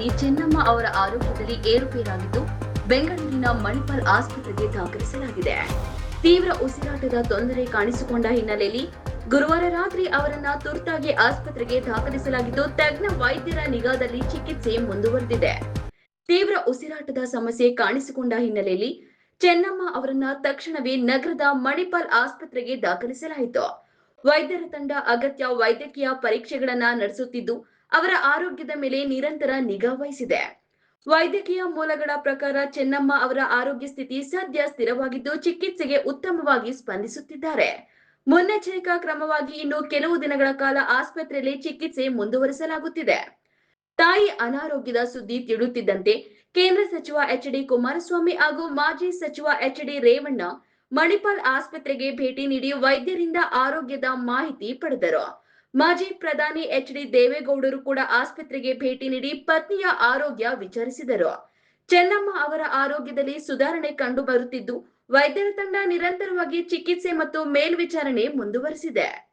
ಚೆನ್ನಮ್ಮ ಅವರ ಆರೋಗ್ಯದಲ್ಲಿ ಏರುಪೇರಾಗಿದ್ದು ಬೆಂಗಳೂರಿನ ಮಣಿಪಾಲ್ ಆಸ್ಪತ್ರೆಗೆ ದಾಖಲಿಸಲಾಗಿದೆ. ತೀವ್ರ ಉಸಿರಾಟದ ತೊಂದರೆ ಕಾಣಿಸಿಕೊಂಡ ಹಿನ್ನೆಲೆಯಲ್ಲಿ ಗುರುವಾರ ರಾತ್ರಿ ಅವರನ್ನ ತುರ್ತಾಗಿ ಆಸ್ಪತ್ರೆಗೆ ದಾಖಲಿಸಲಾಗಿದ್ದು ತಜ್ಞ ವೈದ್ಯರ ನಿಗಾದಲ್ಲಿ ಚಿಕಿತ್ಸೆ ಮುಂದುವರೆದಿದೆ. ತೀವ್ರ ಉಸಿರಾಟದ ಸಮಸ್ಯೆ ಕಾಣಿಸಿಕೊಂಡ ಹಿನ್ನೆಲೆಯಲ್ಲಿ ಚೆನ್ನಮ್ಮ ಅವರನ್ನ ತಕ್ಷಣವೇ ನಗರದ ಮಣಿಪಾಲ್ ಆಸ್ಪತ್ರೆಗೆ ದಾಖಲಿಸಲಾಯಿತು. ವೈದ್ಯರ ತಂಡ ಅಗತ್ಯ ವೈದ್ಯಕೀಯ ಪರೀಕ್ಷೆಗಳನ್ನ ನಡೆಸುತ್ತಿದ್ದು ಅವರ ಆರೋಗ್ಯದ ಮೇಲೆ ನಿರಂತರ ನಿಗಾ ವಹಿಸಿದೆ. ವೈದ್ಯಕೀಯ ಮೂಲಗಳ ಪ್ರಕಾರ ಚೆನ್ನಮ್ಮ ಅವರ ಆರೋಗ್ಯ ಸ್ಥಿತಿ ಸದ್ಯ ಸ್ಥಿರವಾಗಿದ್ದು ಚಿಕಿತ್ಸೆಗೆ ಉತ್ತಮವಾಗಿ ಸ್ಪಂದಿಸುತ್ತಿದ್ದಾರೆ. ಮುನ್ನೆಚ್ಚರಿಕಾ ಕ್ರಮವಾಗಿ ಇನ್ನು ಕೆಲವು ದಿನಗಳ ಕಾಲ ಆಸ್ಪತ್ರೆಯಲ್ಲಿ ಚಿಕಿತ್ಸೆ ಮುಂದುವರಿಸಲಾಗುತ್ತಿದೆ. ತಾಯಿ ಅನಾರೋಗ್ಯದ ಸುದ್ದಿ ತಿಳಿಯುತ್ತಿದ್ದಂತೆ ಕೇಂದ್ರ ಸಚಿವ ಎಚ್.ಡಿ. ಕುಮಾರಸ್ವಾಮಿ ಹಾಗೂ ಮಾಜಿ ಸಚಿವ ಎಚ್.ಡಿ. ರೇವಣ್ಣ ಮಣಿಪಾಲ್ ಆಸ್ಪತ್ರೆಗೆ ಭೇಟಿ ನೀಡಿ ವೈದ್ಯರಿಂದ ಆರೋಗ್ಯದ ಮಾಹಿತಿ ಪಡೆದರು. ಮಾಜಿ ಪ್ರಧಾನಿ ಎಚ್.ಡಿ. ದೇವೇಗೌಡರು ಕೂಡ ಆಸ್ಪತ್ರೆಗೆ ಭೇಟಿ ನೀಡಿ ಪತ್ನಿಯ ಆರೋಗ್ಯ ವಿಚಾರಿಸಿದರು. ಚೆನ್ನಮ್ಮ ಅವರ ಆರೋಗ್ಯದಲ್ಲಿ ಸುಧಾರಣೆ ಕಂಡು ಬರುತ್ತಿದ್ದು ವೈದ್ಯರ ತಂಡ ನಿರಂತರವಾಗಿ ಚಿಕಿತ್ಸೆ ಮತ್ತು ಮೇಲ್ವಿಚಾರಣೆ ಮುಂದುವರೆಸಿದೆ.